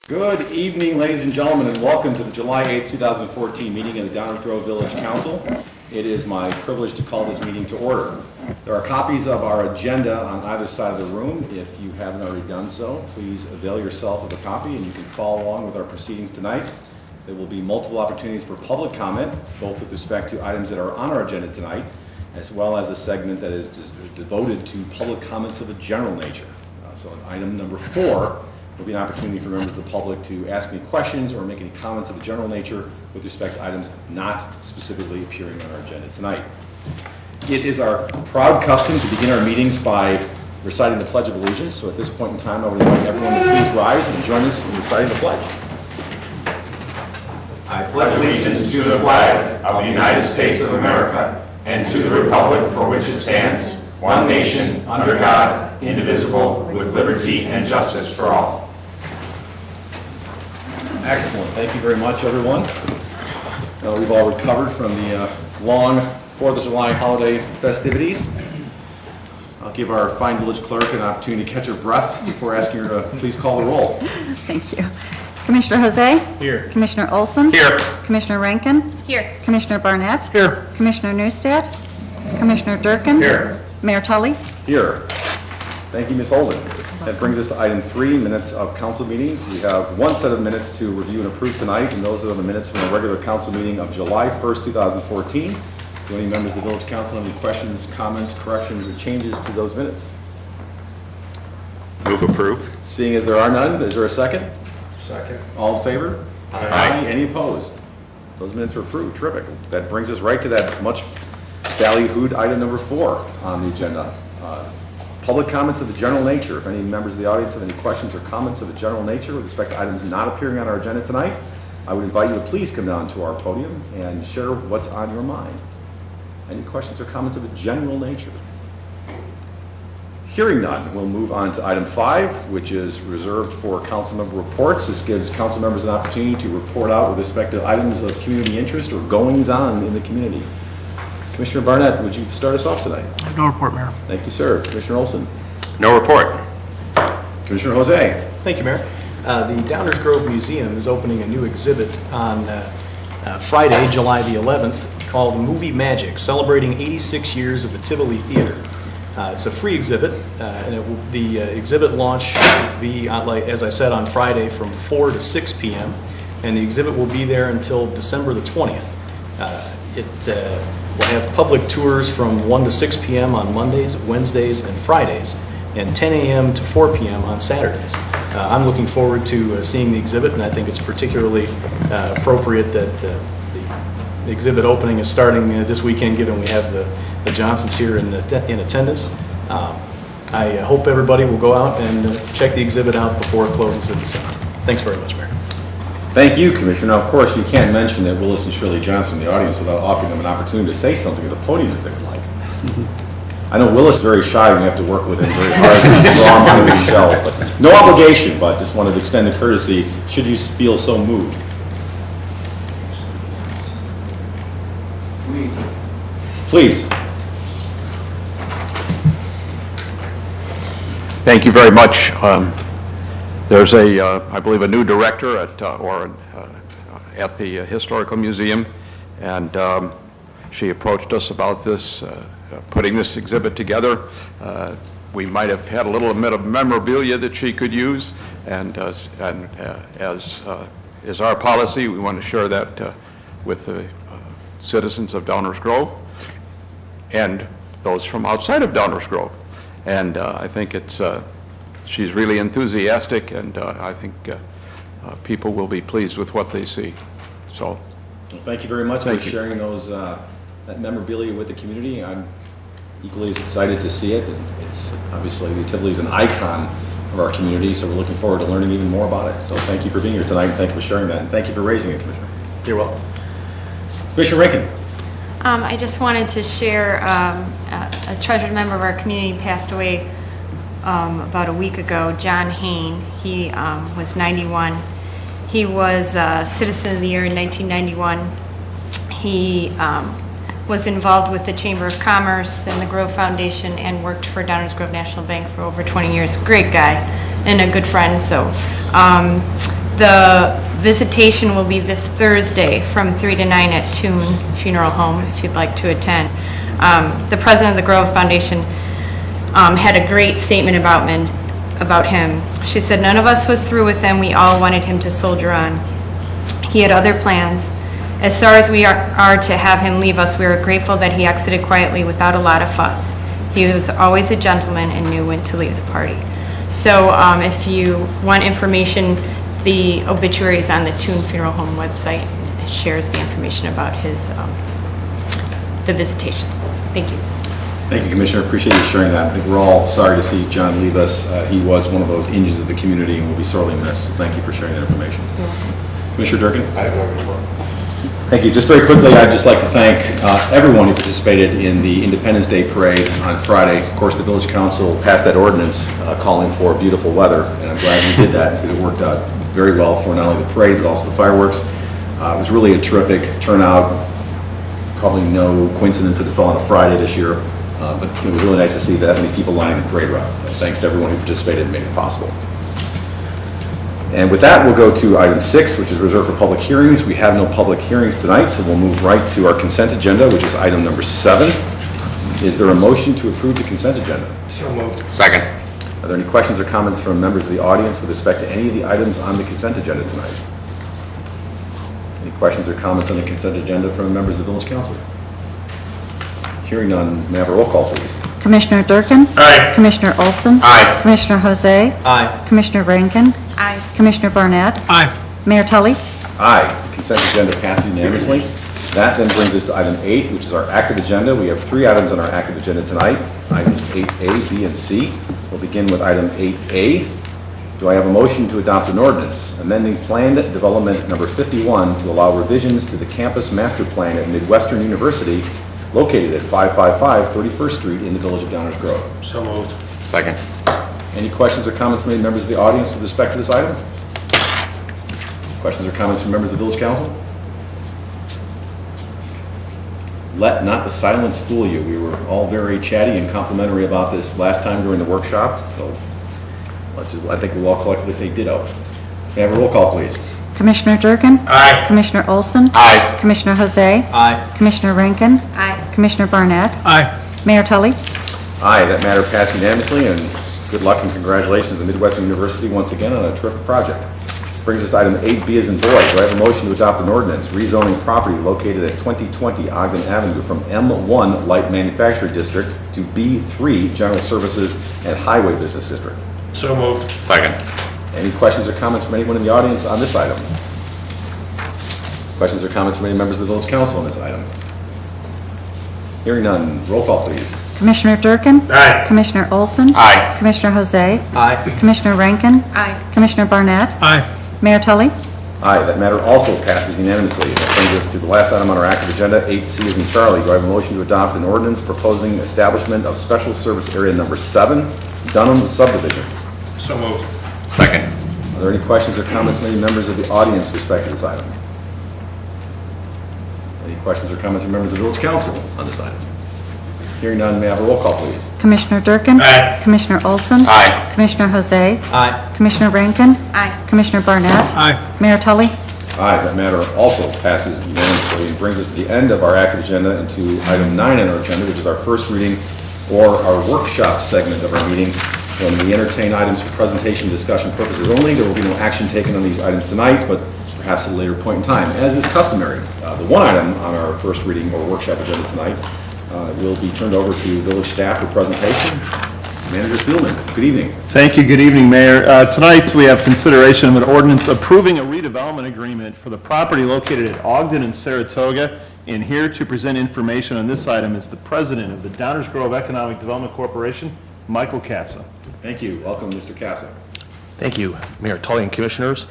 Good evening, ladies and gentlemen, and welcome to the July 8th, 2014 meeting of the Downers Grove Village Council. It is my privilege to call this meeting to order. There are copies of our agenda on either side of the room. If you haven't already done so, please avail yourself of a copy and you can follow along with our proceedings tonight. There will be multiple opportunities for public comment, both with respect to items that are on our agenda tonight, as well as a segment that is devoted to public comments of a general nature. So on item number 4, will be an opportunity for members of the public to ask any questions or make any comments of a general nature with respect to items not specifically appearing on our agenda tonight. It is our proud custom to begin our meetings by reciting the Pledge of Allegiance. So at this point in time, I would invite everyone to please rise and join us in reciting the pledge. I pledge allegiance to the flag of the United States of America and to the republic for which it stands, one nation, under God, indivisible, with liberty and justice for all. Excellent. Thank you very much, everyone. We've all recovered from the long 4th of July holiday festivities. I'll give our fine village clerk an opportunity to catch her breath before asking her to please call the roll. Thank you. Commissioner Jose? Here. Commissioner Olson? Here. Commissioner Rankin? Here. Commissioner Barnett? Here. Commissioner Neustadt? Commissioner Durkin? Here. Mayor Tully? Here. Thank you, Ms. Holden. That brings us to item 3, minutes of council meetings. We have one set of minutes to review and approve tonight, and those are the minutes from the regular council meeting of July 1st, 2014. Do any members of the village council have any questions, comments, corrections, or changes to those minutes? Move approve. Seeing as there are none, is there a second? Second. All in favor? Aye. Any opposed? Those minutes are approved. Terrific. That brings us right to that much ballyhooed item number 4 on the agenda. Public comments of the general nature. If any members of the audience have any questions or comments of a general nature with respect to items not appearing on our agenda tonight, I would invite you to please come down to our podium and share what's on your mind. Any questions or comments of a general nature? Hearing none, we'll move on to item 5, which is reserved for council member reports. This gives council members an opportunity to report out with respect to items of community interest or goings on in the community. Commissioner Barnett, would you start us off tonight? No report, Mayor. Thank you, sir. Commissioner Olson. No report. Commissioner Jose. Thank you, Mayor. The Downers Grove Museum is opening a new exhibit on Friday, July the 11th, called Movie Magic, celebrating 86 years of the Tivoli Theater. It's a free exhibit, and the exhibit launch will be, as I said, on Friday from 4 to 6 p.m., and the exhibit will be there until December the 20th. We'll have public tours from 1 to 6 p.m. on Mondays, Wednesdays, and Fridays, and 10 a.m. to 4 p.m. on Saturdays. I'm looking forward to seeing the exhibit, and I think it's particularly appropriate that the exhibit opening is starting this weekend, given we have the Johnsons here in attendance. I hope everybody will go out and check the exhibit out before it closes in December. Thanks very much, Mayor. Thank you, Commissioner. Now, of course, you can't mention that Willis and Shirley Johnson in the audience without offering them an opportunity to say something at the podium if they would like. I know Willis is very shy when you have to work with him very hard to draw him out of his shell. But no obligation, but just wanted to extend a courtesy should you feel so moved. Please. Thank you very much. There's I believe, a new director at the Historical Museum, and she approached us about this, putting this exhibit together. We might have had a little bit of memorabilia that she could use, and as is our policy, we want to share that with the citizens of Downers Grove and those from outside of Downers Grove. And I think she's really enthusiastic, and I think people will be pleased with what they see. So, Well, thank you very much for sharing those that memorabilia with the community. I'm equally as excited to see it, and it's obviously the Tivoli is an icon of our community, so we're looking forward to learning even more about it. So thank you for being here tonight, and thank you for sharing that, and thank you for raising it, Commissioner. You're welcome. Commissioner Rankin. I just wanted to share a treasured member of our community passed away about a week ago, John Hain. He was 91. He was Citizen of the Year in 1991. He was involved with the Chamber of Commerce and the Grove Foundation and worked for Downers Grove National Bank for over 20 years. Great guy and a good friend. So The visitation will be this Thursday from 3 to 9 at Toon Funeral Home, if you'd like to attend. The president of the Grove Foundation had a great statement about him. She said, "None of us was through with him. We all wanted him to soldier on. He had other plans. As sorry as we are to have him leave us, we are grateful that he exited quietly without a lot of fuss. He was always a gentleman and knew when to leave the party." So if you want information, the obituary is on the Toon Funeral Home website. It shares the information about the visitation. Thank you. Thank you, Commissioner. Appreciate you sharing that. I think we're all sorry to see John leave us. He was one of those angels of the community and will be sorely missed. So thank you for sharing that information. Commissioner Durkin? I have no report. Thank you. Just very quickly, I'd just like to thank everyone who participated in the Independence Day Parade on Friday. Of course, the Village Council passed that ordinance calling for beautiful weather, and I'm glad we did that because it worked out very well for not only the parade, but also the fireworks. It was really a terrific turnout. Probably no coincidence that it fell on a Friday this year, but it was really nice to see that many people lining the parade route. Thanks to everyone who participated and made it possible. And with that, we'll go to item 6, which is reserved for public hearings. We have no public hearings tonight, so we'll move right to our consent agenda, which is item number 7. Is there a motion to approve the consent agenda? So moved. Second. Are there any questions or comments from members of the audience with respect to any of the items on the consent agenda tonight? Any questions or comments on the consent agenda from members of the Village Council? Hearing none, may I have a roll call, please? Commissioner Durkin? Aye. Commissioner Olson? Aye. Commissioner Jose? Aye. Commissioner Rankin? Aye. Commissioner Barnett? Aye. Mayor Tully? Aye. The consent agenda passes unanimously. That then brings us to item 8, which is our active agenda. We have 3 items on our active agenda tonight, items 8A, B, and C. We'll begin with item 8A. Do I have a motion to adopt an ordinance amending planned development number 51 to allow revisions to the campus master plan at Midwestern University located at 555 31st Street in the Village of Downers Grove? So moved. Second. Any questions or comments from any members of the audience with respect to this item? Questions or comments from members of the Village Council? Let not the silence fool you. We were all very chatty and complimentary about this last time during the workshop, so I think we'll all collectively say ditto. May I have a roll call, please? Commissioner Durkin? Aye. Commissioner Olson? Aye. Commissioner Jose? Aye. Commissioner Rankin? Aye. Commissioner Barnett? Aye. Mayor Tully? Aye, that matter passed unanimously, and good luck and congratulations to Midwestern University once again on a terrific project. Brings us to item 8B as in boy. Do I have a motion to adopt an ordinance rezoning property located at 2020 Ogden Avenue from M1 Light Manufacturing District to B3 General Services and Highway Business District? So moved. Second. Any questions or comments from anyone in the audience on this item? Questions or comments from any members of the Village Council on this item? Hearing none, roll call, please. Commissioner Durkin? Aye. Commissioner Olson? Aye. Commissioner Jose? Aye. Commissioner Rankin? Aye. Commissioner Barnett? Aye. Mayor Tully? Aye, that matter also passes unanimously. That brings us to the last item on our active agenda, 8C as in Charlie. Do I have a motion to adopt an ordinance proposing establishment of Special Service Area Number 7, Dunham subdivision? So moved. Second. Are there any questions or comments from any members of the audience with respect to this item? Any questions or comments from members of the Village Council on this item? Hearing none, may I have a roll call, please? Commissioner Durkin? Aye. Commissioner Olson? Aye. Commissioner Jose? Aye. Commissioner Rankin? Aye. Commissioner Barnett? Aye. Mayor Tully? Aye, that matter also passes unanimously and brings us to the end of our active agenda and to item 9 on our agenda, which is our first reading or our workshop segment of our meeting. When we entertain items for presentation and discussion purposes only, there will be no action taken on these items tonight, but perhaps at a later point in time, as is customary. The one item on our first reading or workshop agenda tonight will be turned over to village staff for presentation. Manager Fielman, good evening. Thank you. Good evening, Mayor. Tonight, we have consideration of an ordinance approving a redevelopment agreement for the property located at Ogden and Saratoga. And here to present information on this item is the president of the Downers Grove Economic Development Corporation, Michael Casa. Thank you. Welcome, Mr. Casa. Thank you, Mayor Tully and Commissioners.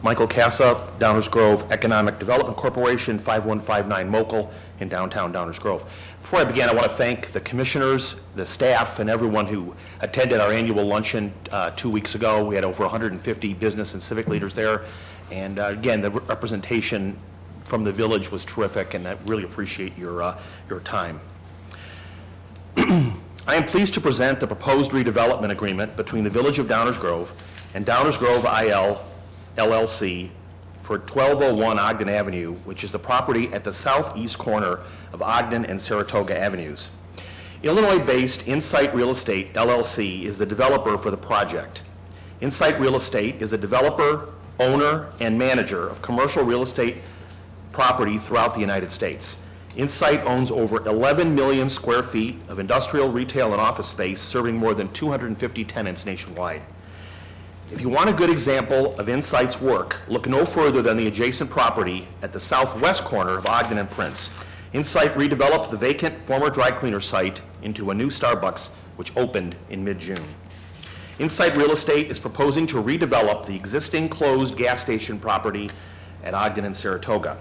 Michael Casa, Downers Grove Economic Development Corporation, 5159 Mokel in downtown Downers Grove. Before I begin, I want to thank the commissioners, the staff, and everyone who attended our annual luncheon 2 weeks ago. We had over 150 business and civic leaders there. And again, the representation from the village was terrific, and I really appreciate your time. I am pleased to present the proposed redevelopment agreement between the Village of Downers Grove and Downers Grove IL LLC for 1201 Ogden Avenue, which is the property at the southeast corner of Ogden and Saratoga Avenues. Illinois-based Insight Real Estate LLC is the developer for the project. Insight Real Estate is a developer, owner, and manager of commercial real estate property throughout the United States. Insight owns over 11 million square feet of industrial, retail, and office space, serving more than 250 tenants nationwide. If you want a good example of Insight's work, look no further than the adjacent property at the southwest corner of Ogden and Prince. Insight redeveloped the vacant former dry cleaner site into a new Starbucks, which opened in mid-June. Insight Real Estate is proposing to redevelop the existing closed gas station property at Ogden and Saratoga.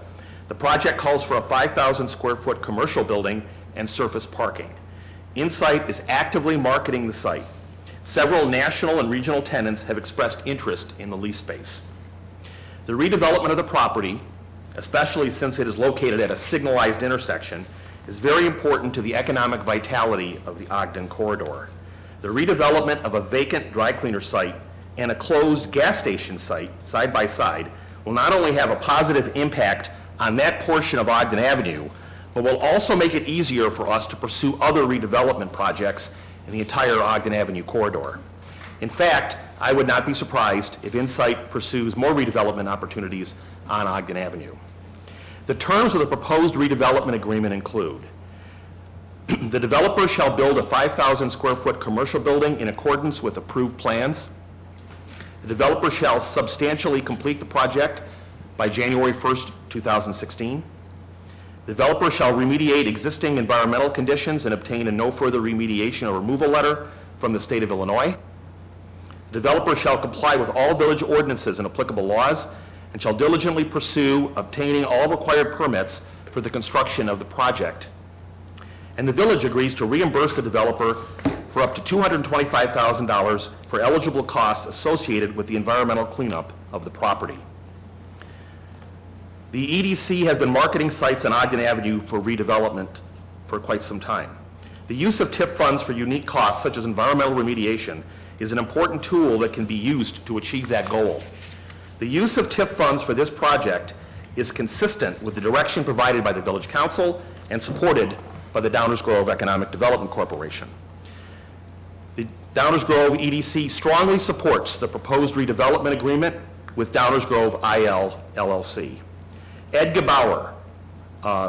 The project calls for a 5,000 square foot commercial building and surface parking. Insight is actively marketing the site. Several national and regional tenants have expressed interest in the lease space. The redevelopment of the property, especially since it is located at a signalized intersection, is very important to the economic vitality of the Ogden corridor. The redevelopment of a vacant dry cleaner site and a closed gas station site, side by side, will not only have a positive impact on that portion of Ogden Avenue, but will also make it easier for us to pursue other redevelopment projects in the entire Ogden Avenue corridor. In fact, I would not be surprised if Insight pursues more redevelopment opportunities on Ogden Avenue. The terms of the proposed redevelopment agreement include: the developer shall build a 5,000 square foot commercial building in accordance with approved plans. The developer shall substantially complete the project by January 1st, 2016. The developer shall remediate existing environmental conditions and obtain a no further remediation or removal letter from the state of Illinois. The developer shall comply with all village ordinances and applicable laws and shall diligently pursue obtaining all required permits for the construction of the project. And the village agrees to reimburse the developer for up to $225,000 for eligible costs associated with the environmental cleanup of the property. The EDC has been marketing sites on Ogden Avenue for redevelopment for quite some time. The use of TIF funds for unique costs such as environmental remediation is an important tool that can be used to achieve that goal. The use of TIF funds for this project is consistent with the direction provided by the Village Council and supported by the Downers Grove Economic Development Corporation. The Downers Grove EDC strongly supports the proposed redevelopment agreement with Downers Grove IL LLC. Ed Gebauer,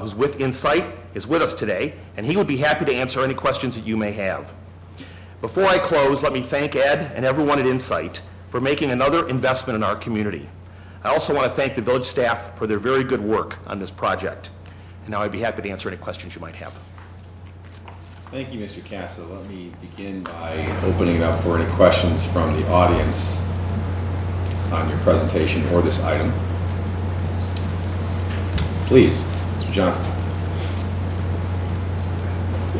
who's with Insight, is with us today, and he would be happy to answer any questions that you may have. Before I close, let me thank Ed and everyone at Insight for making another investment in our community. I also want to thank the village staff for their very good work on this project. And now I'd be happy to answer any questions you might have. Thank you, Mr. Casa. Let me begin by opening it up for any questions from the audience on your presentation or this item. Please, Mr. Johnson.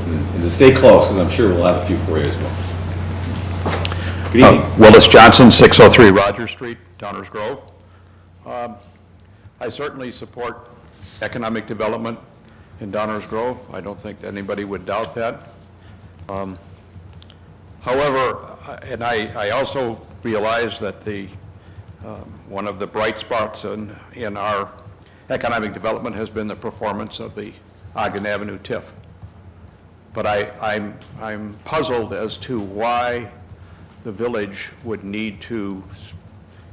And to stay close, because I'm sure we'll have a few for you as well. Good evening. Willis Johnson, 603 Rogers Street, Downers Grove. I certainly support economic development in Downers Grove. I don't think anybody would doubt that. However, and I also realize that one of the bright spots in our economic development has been the performance of the Ogden Avenue TIF. But I'm puzzled as to why the village would need to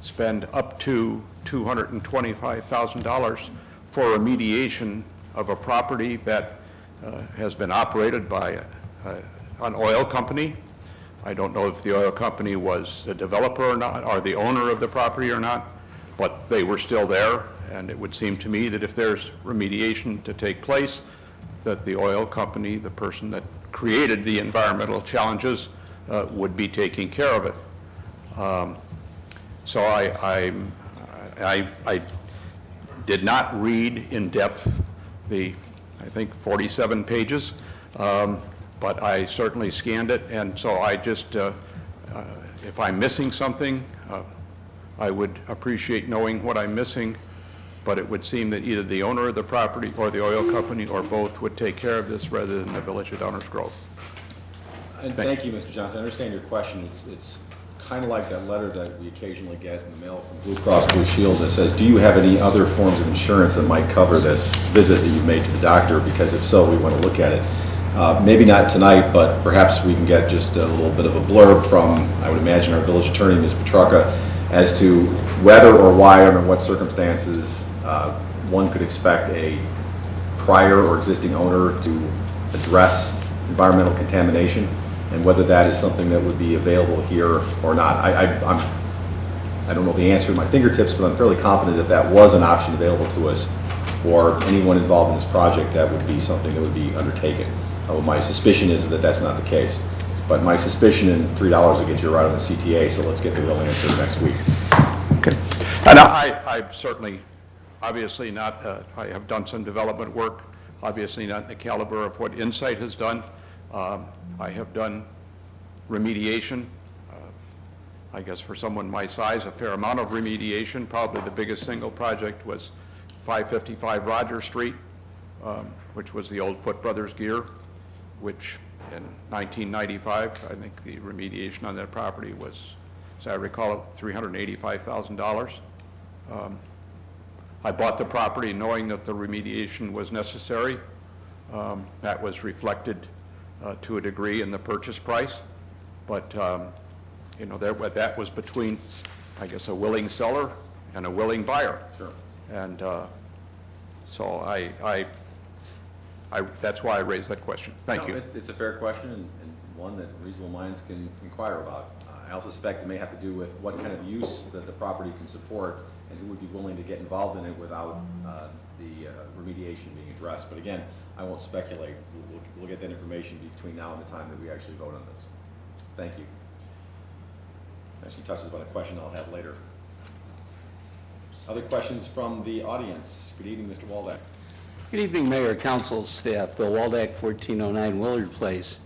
spend up to $225,000 for remediation of a property that has been operated by an oil company. I don't know if the oil company was the developer or not, or the owner of the property or not, but they were still there, and it would seem to me that if there's remediation to take place, that the oil company, the person that created the environmental challenges, would be taking care of it. So I did not read in depth I think 47 pages, but I certainly scanned it, and so I just, if I'm missing something, I would appreciate knowing what I'm missing, but it would seem that either the owner of the property or the oil company or both would take care of this rather than the village of Downers Grove. And thank you, Mr. Johnson. I understand your question. It's kind of like that letter that we occasionally get in the mail from Blue Cross Blue Shield that says, do you have any other forms of insurance that might cover this visit that you've made to the doctor? Because if so, we want to look at it. Maybe not tonight, but perhaps we can get just a little bit of a blurb from, I would imagine, our village attorney, Ms. Petrarca, as to whether or why, under what circumstances, one could expect a prior or existing owner to address environmental contamination, and whether that is something that would be available here or not. I don't know the answer at my fingertips, but I'm fairly confident that that was an option available to us, or anyone involved in this project, that would be something that would be undertaken. My suspicion is that that's not the case. But my suspicion, and $3 will get you right on the CTA, so let's get the real answer next week. Okay. And I've certainly, obviously not, I have done some development work, obviously not in the caliber of what Insight has done. I have done remediation. I guess for someone my size, a fair amount of remediation. Probably the biggest single project was 555 Roger Street, which was the old Foot Brothers Gear, which in 1995, I think the remediation on that property was, as I recall, $385,000. I bought the property knowing that the remediation was necessary. That was reflected to a degree in the purchase price, but you know, that was between, I guess, a willing seller and a willing buyer. Sure. And so that's why I raised that question. Thank you. It's a fair question, and one that reasonable minds can inquire about. I also suspect it may have to do with what kind of use that the property can support and who would be willing to get involved in it without the remediation being addressed. But again, I won't speculate. We'll get that information between now and the time that we actually vote on this. Thank you. Actually touches upon a question I'll have later. Other questions from the audience? Good evening, Mr. Waldeck. Good evening, Mayor, Council, staff. Bill Waldeck, 1409 Willard Place.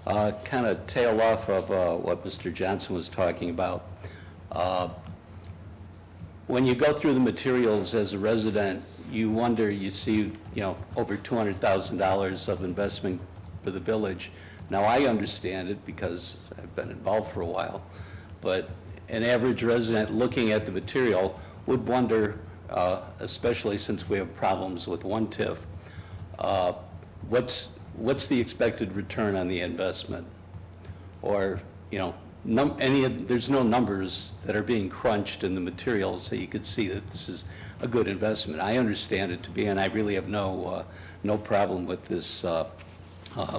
Kind of tail off of what Mr. Johnson was talking about. When you go through the materials as a resident, you wonder, you see, over $200,000 of investment for the village. Now, I understand it because I've been involved for a while, but an average resident looking at the material would wonder, especially since we have problems with one TIF, what's the expected return on the investment? Or, there's no numbers that are being crunched in the materials so you could see that this is a good investment. I understand it to be, and I really have no problem with this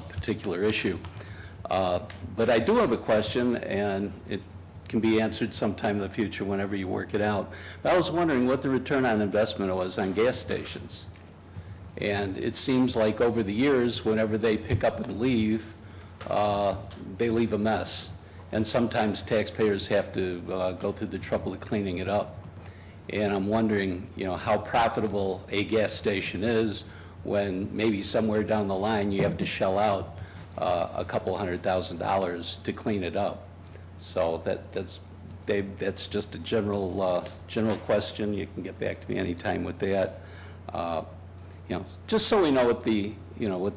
particular issue. But I do have a question, and it can be answered sometime in the future whenever you work it out. But I was wondering what the return on investment was on gas stations. And it seems like over the years, whenever they pick up and leave, they leave a mess. And sometimes taxpayers have to go through the trouble of cleaning it up. And I'm wondering, how profitable a gas station is when maybe somewhere down the line you have to shell out a couple $100,000 to clean it up. So that's just a general question. You can get back to me anytime with that. Just so we know what the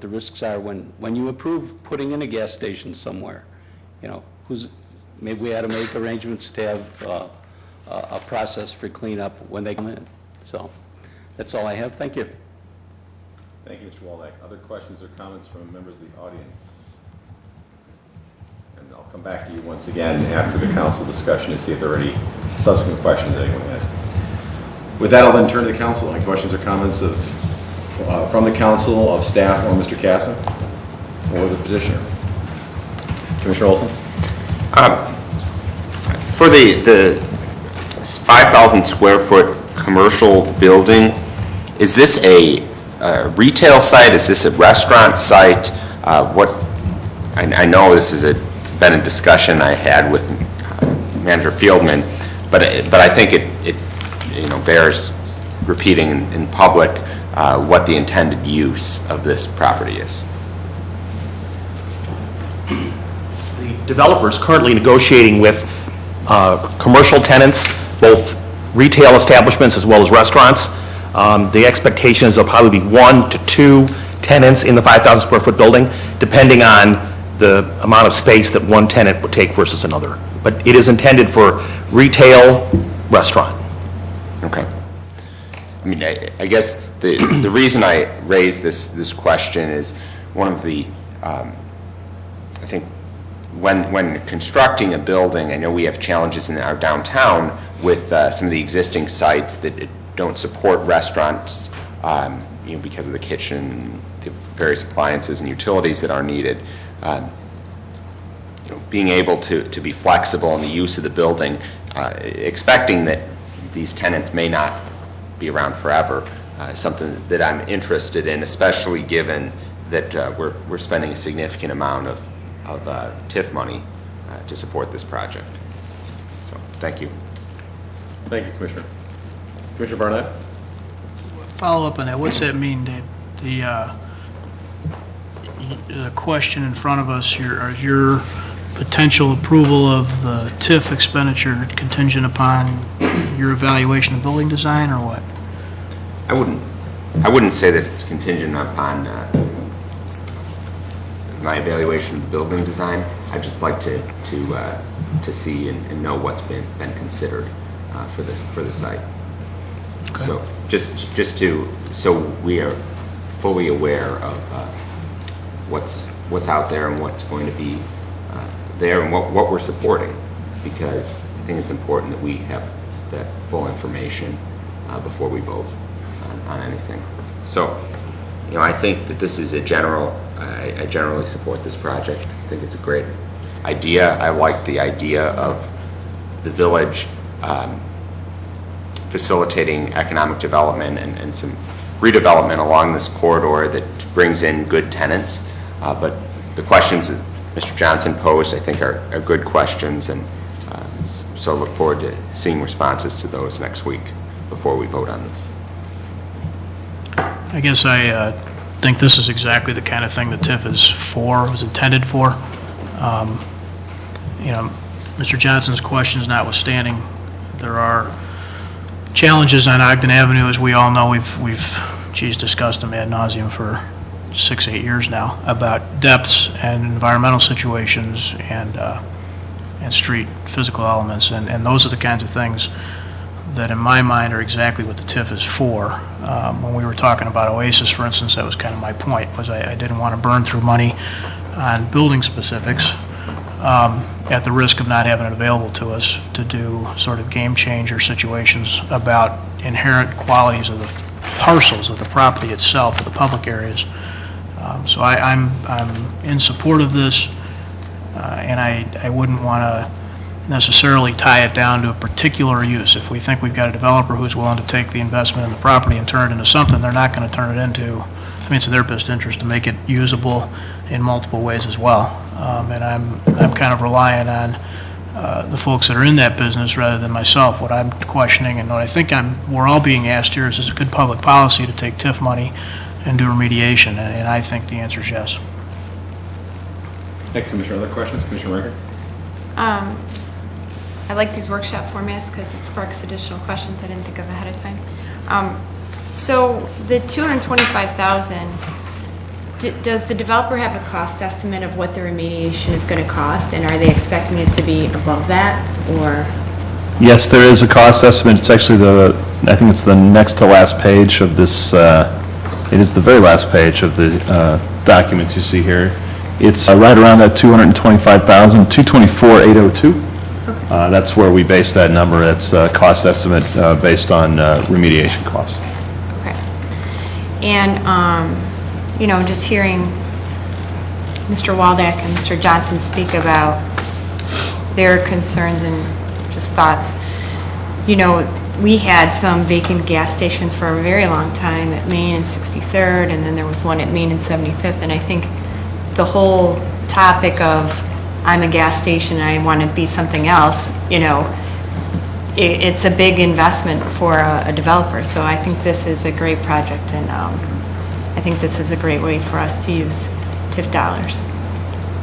risks are when you approve putting in a gas station somewhere. Maybe we ought to make arrangements to have a process for cleanup when they come in. So that's all I have. Thank you. Thank you, Mr. Waldeck. Other questions or comments from members of the audience? And I'll come back to you once again after the council discussion to see if there are any subsequent questions that anyone has. With that, I'll then turn to the council. Any questions or comments from the council, of staff, or Mr. Casa, or the petitioner? Commissioner Olson? For the 5,000 square foot commercial building, is this a retail site? Is this a restaurant site? I know this has been a discussion I had with Manager Fieldman, but I think it bears repeating in public what the intended use of this property is. The developer is currently negotiating with commercial tenants, both retail establishments as well as restaurants. The expectation is there'll probably be 1 to 2 tenants in the 5,000 square foot building, depending on the amount of space that one tenant would take versus another. but it is intended for retail, restaurant. Okay. I mean, I guess the reason I raised this question is one of the, I think, when constructing a building, I know we have challenges in our downtown with some of the existing sites that don't support restaurants, because of the kitchen, the various appliances and utilities that are needed. Being able to be flexible in the use of the building, expecting that these tenants may not be around forever, is something that I'm interested in, especially given that we're spending a significant amount of TIF money to support this project. So, thank you. Thank you, Commissioner. Commissioner Barnett? Follow up on that, what's that mean, Dave? The question in front of us, is your potential approval of the TIF expenditure contingent upon your evaluation of building design, or what? I wouldn't say that it's contingent upon my evaluation of the building design. I'd just like to see and know what's been considered for the site. Okay. So so we are fully aware of what's out there and what's going to be there and what we're supporting, because I think it's important that we have that full information before we vote on anything. So, I think that this is I generally support this project. I think it's a great idea. I like the idea of the village facilitating economic development and some redevelopment along this corridor that brings in good tenants. But the questions that Mr. Johnson posed, I think, are good questions, and so look forward to seeing responses to those next week before we vote on this. I guess I think this is exactly the kind of thing the TIF was intended for. Mr. Johnson's questions notwithstanding, there are challenges on Ogden Avenue, as we all know. We've discussed them ad nauseum for 6-8 years now, about depths and environmental situations and street physical elements, and those are the kinds of things that in my mind are exactly what the TIF is for. When we were talking about Oasis, for instance, that was kind of my point, was I didn't want to burn through money on building specifics at the risk of not having it available to us to do sort of game changer situations about inherent qualities of the parcels of the property itself, of the public areas. So I'm in support of this, and I wouldn't want to necessarily tie it down to a particular use. If we think we've got a developer who's willing to take the investment in the property and turn it into something, they're not going to turn it into, it's in their best interest to make it usable in multiple ways as well. And I'm kind of relying on the folks that are in that business rather than myself. What I'm questioning and what I think we're all being asked here is it good public policy to take TIF money and do remediation? And I think the answer is yes. Thank you, Commissioner. Other questions? Commissioner Riker? I like these workshop formats because it sparks additional questions I didn't think of ahead of time. So the $225,000, does the developer have a cost estimate of what the remediation is going to cost, and are they expecting it to be above that, or? Yes, there is a cost estimate. It's actually I think it's the next to last page of this, it is the very last page of the document you see here. It's right around that $225,000, $224,802. That's where we base that number. That's a cost estimate based on remediation costs. Okay. And, just hearing Mr. Waldeck and Mr. Johnson speak about their concerns and just thoughts, we had some vacant gas stations for a very long time at Main and 63rd, and then there was one at Main and 75th, and I think the whole topic of I'm a gas station and I want to be something else, it's a big investment for a developer. So I think this is a great project, and I think this is a great way for us to use TIF dollars.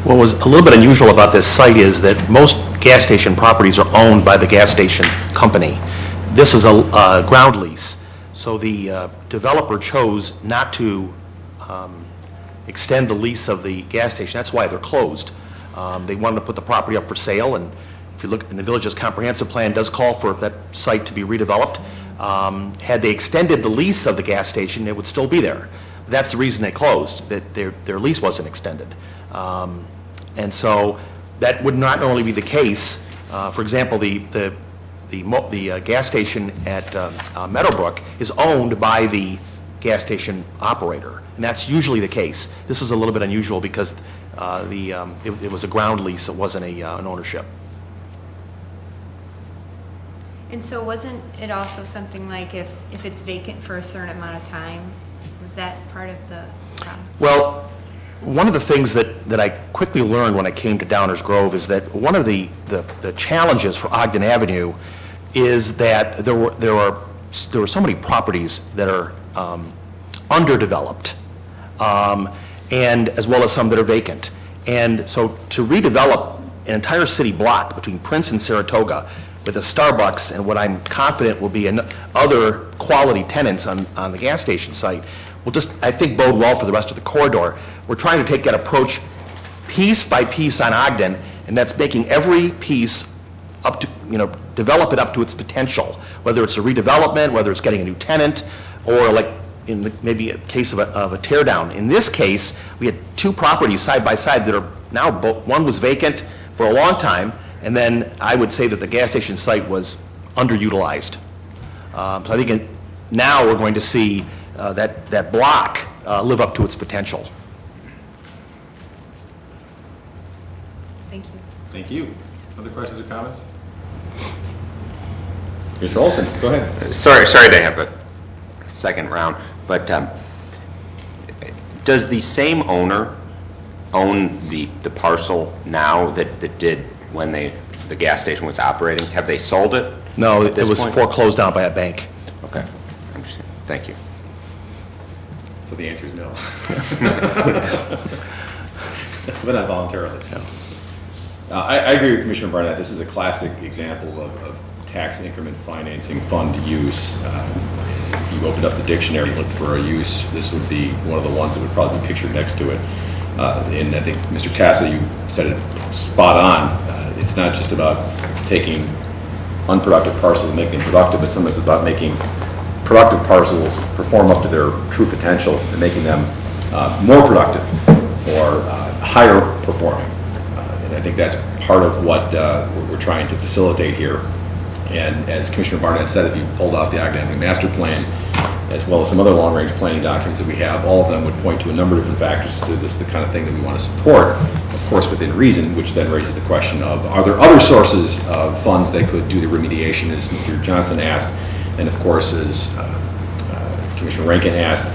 What was a little bit unusual about this site is that most gas station properties are owned by the gas station company. This is a ground lease, so the developer chose not to extend the lease of the gas station. That's why they're closed. They wanted to put the property up for sale, and if you look in the village's comprehensive plan, does call for that site to be redeveloped. Had they extended the lease of the gas station, it would still be there. That's the reason they closed, that their lease wasn't extended. And so that would not only be the case. For example, the gas station at Meadowbrook is owned by the gas station operator, and that's usually the case. This is a little bit unusual because it was a ground lease, it wasn't an ownership. And so wasn't it also something like if it's vacant for a certain amount of time, was that part of the problem? Well, one of the things that I quickly learned when I came to Downers Grove is that one of the challenges for Ogden Avenue is that there were so many properties that are underdeveloped, and as well as some that are vacant. And so to redevelop an entire city block between Prince and Saratoga with a Starbucks and what I'm confident will be other quality tenants on the gas station site will just, I think, bode well for the rest of the corridor. We're trying to take that approach piece by piece on Ogden, and that's making every piece up to, develop it up to its potential, whether it's a redevelopment, whether it's getting a new tenant, or like in maybe a case of a tear down. In this case, we had two properties side by side that are now one was vacant for a long time, and then I would say that the gas station site was underutilized. So I think now we're going to see that block live up to its potential. Thank you. Thank you. Other questions or comments? Commissioner Olson, go ahead. Sorry to have a second round, but does the same owner own the parcel now that did when the gas station was operating? Have they sold it? No, at it this was point? foreclosed on by a bank. Okay, I understand. Thank you. So the answer is no. But not voluntarily. I agree with Commissioner Barnett. This is a classic example of tax increment financing fund use. If you opened up the dictionary and looked for a use, this would be one of the ones that would probably be pictured next to it. And I think, Mr. Casa, you said it spot on. It's not just about taking unproductive parcels and making them productive, but sometimes it's about making productive parcels perform up to their true potential and making them more productive or higher performing. And I think that's part of what we're trying to facilitate here. And as Commissioner Barnett said, if you pulled out the Ogden Avenue Master Plan, as well as some other long-range planning documents that we have, all of them would point to a number of different factors to this, the kind of thing that we want to support, of course within reason, which then raises the question of, are there other sources of funds that could do the remediation, as Mr. Johnson asked, and of course, as Commissioner Rankin asked,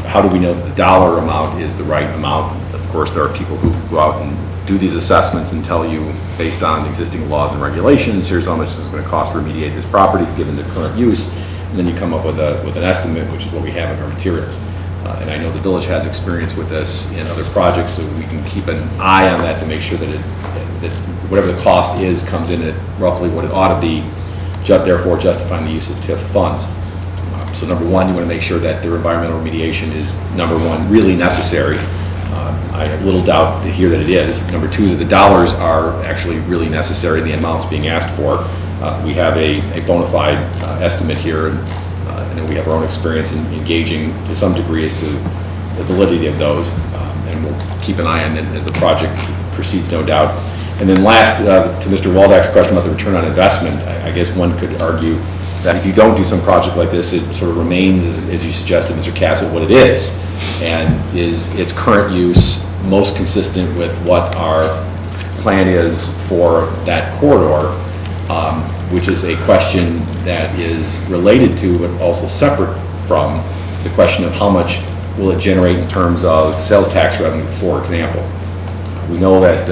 how do we know that the dollar amount is the right amount? Of course, there are people who go out and do these assessments and tell you, based on existing laws and regulations, here's how much this is going to cost to remediate this property given the current use, and then you come up with an estimate, which is what we have in our materials. And I know the village has experience with this in other projects, so we can keep an eye on that to make sure that that whatever the cost is comes in at roughly what it ought to be, therefore justifying the use of TIF funds. So number one, you want to make sure that their environmental remediation is, number one, really necessary. I have little doubt here that it is. Number two, that the dollars are actually really necessary, the amounts being asked for. We have a bona fide estimate here, and we have our own experience in engaging to some degree as to the validity of those, and we'll keep an eye on it as the project proceeds, no doubt. And then last, to Mr. Waldeck's question about the return on investment, I guess one could argue that if you don't do some project like this, it sort of remains, as you suggested, Mr. Cassett, what it is, and is its current use most consistent with what our plan is for that corridor, which is a question that is related to, but also separate from, the question of how much will it generate in terms of sales tax revenue, for example. We know that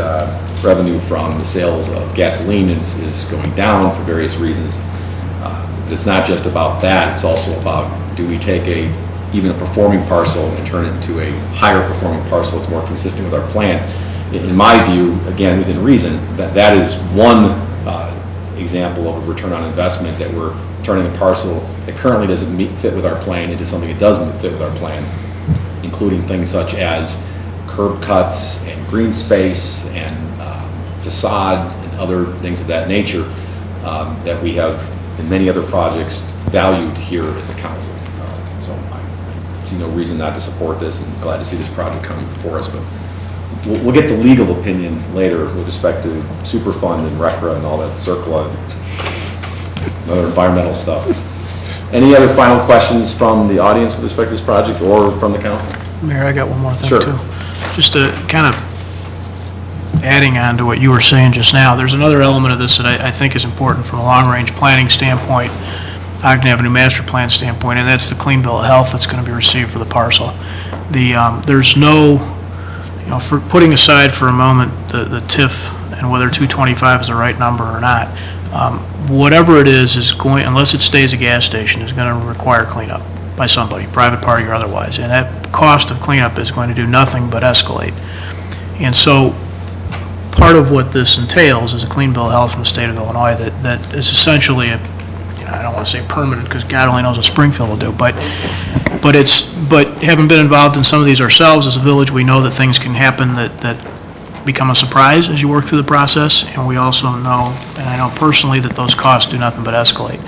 revenue from the sales of gasoline is going down for various reasons. But it's not just about that, it's also about, do we take even a performing parcel and turn it into a higher performing parcel that's more consistent with our plan. In my view, again, within reason, that is one example of a return on investment, that we're turning a parcel that currently doesn't fit with our plan into something that does fit with our plan, including things such as curb cuts and green space and facade and other things of that nature that we have in many other projects valued here as a council. So I see no reason not to support this, and glad to see this project coming before us. But we'll get the legal opinion later with respect to Superfund and RECRA and all that CERCLA and other environmental stuff. Any other final questions from the audience with respect to this project or from the council? Mayor, I got one more thing, Sure. too. Just to kind of adding on to what you were saying just now, there's another element of this that I think is important from a long-range planning standpoint, Ogden Avenue master plan standpoint, and that's the clean bill of health that's going to be received for the parcel. There's no, for putting aside for a moment the TIF and whether 225 is the right number or not, whatever it is going, unless it stays a gas station, is going to require cleanup by somebody, private party or otherwise, and that cost of cleanup is going to do nothing but escalate. And so part of what this entails is a clean bill of health from the state of Illinois that is essentially I don't want to say permanent because God only knows what Springfield will do, but having been involved in some of these ourselves as a village, we know that things can happen that become a surprise as you work through the process, and we also know, and I know personally, that those costs do nothing but escalate.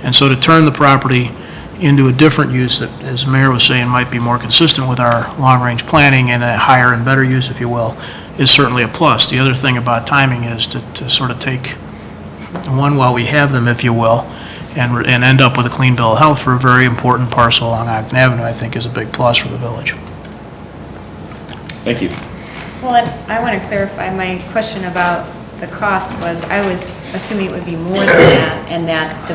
And so to turn the property into a different use that, as the mayor was saying, might be more consistent with our long-range planning and a higher and better use, if you will, is certainly a plus. The other thing about timing is to sort of take one while we have them, if you will, and end up with a clean bill of health for a very important parcel along Ogden Avenue, I think is a big plus for the village. Thank you. Well, I want to clarify, my question about the cost was, I was assuming it would be more than that, and that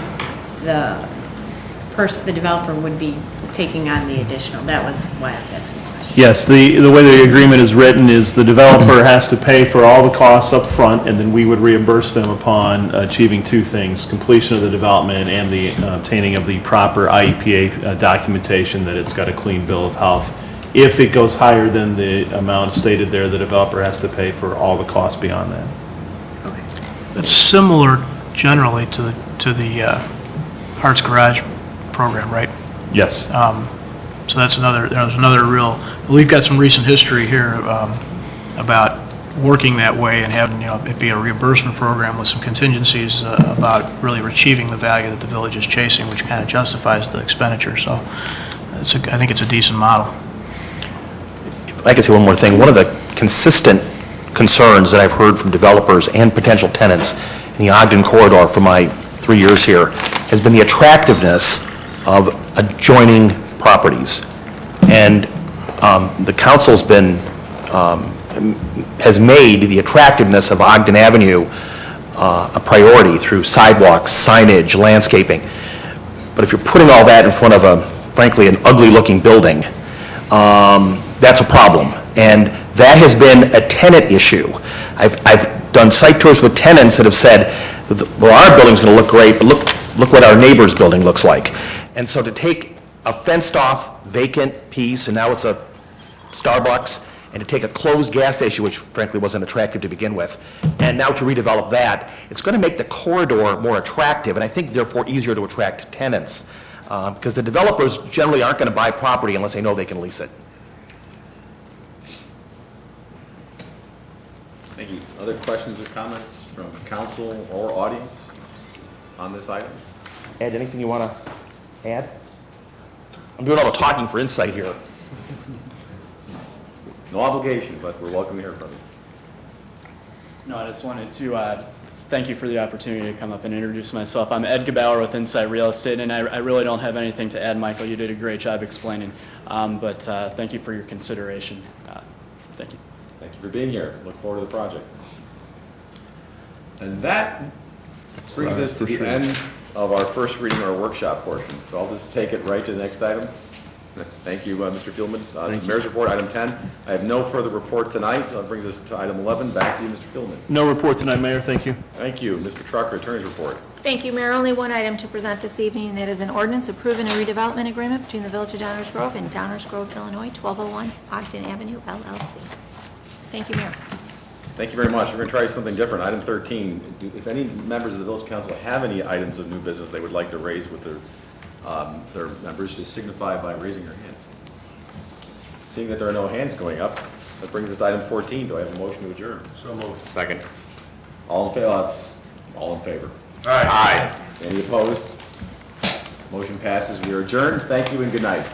the developer would be taking on the additional. That was why I was asking the question. Yes, the way the agreement is written is the developer has to pay for all the costs up front, and then we would reimburse them upon achieving two things: completion of the development and the obtaining of the proper IEPA documentation that it's got a clean bill of health. If it goes higher than the amount stated there, the developer has to pay for all the costs beyond that. It's similar generally to the Arts Garage program, right? Yes. So that's another real, we've got some recent history here about working that way and having, it be a reimbursement program with some contingencies about really achieving the value that the village is chasing, which kind of justifies the expenditure. So I think it's a decent model. I can say one more thing. One of the consistent concerns that I've heard from developers and potential tenants in the Ogden corridor for my 3 years here has been the attractiveness of adjoining properties. And the council's been, has made the attractiveness of Ogden Avenue a priority through sidewalks, signage, landscaping. But if you're putting all that in front of frankly, an ugly-looking building, that's a problem. And that has been a tenant issue. I've done site tours with tenants that have said, well, our building's going to look great, but look what our neighbor's building looks like. And so to take a fenced-off, vacant piece, and now it's a Starbucks, and to take a closed gas station, which frankly wasn't attractive to begin with, and now to redevelop that, it's going to make the corridor more attractive, and I think therefore easier to attract tenants, because the developers generally aren't going to buy property unless they know they can lease it. Thank you. Other questions or comments from council or audience on this item? Ed, anything you want to add? I'm doing all the talking for insight here. No obligation, but we're welcome to hear from you. No, I just wanted to thank you for the opportunity to come up and introduce myself. I'm Ed Gebauer with Insight Real Estate, and I really don't have anything to add, Michael. You did a great job explaining, but thank you for your consideration. Thank you. Thank you for being here. Look forward to the project. And that brings us to the end of our first reading, our workshop portion. So I'll just take it right to the next item. Thank you, Mr. Fieldman. Mayor's report, item 10. I have no further report tonight. So that brings us to item 11. Back to you, Mr. Fieldman. No report tonight, Mayor. Thank you. Thank you. Ms. Petrarca, Attorney's report. Thank you, Mayor. Only one item to present this evening, and that is an ordinance approving a redevelopment agreement between the Village of Downers Grove and Downers Grove, Illinois, 1201 Ogden Avenue, LLC. Thank you, Mayor. Thank you very much. We're going to try something different. Item 13. If any members of the Village Council have any items of new business they would like to raise with their members, just signify by raising your hand. Seeing that there are no hands going up, that brings us to item 14. Do I have a motion to adjourn? So moved. Second. All in favor? All in favor. Aye. Any opposed? Motion passes. We are adjourned. Thank you and good night.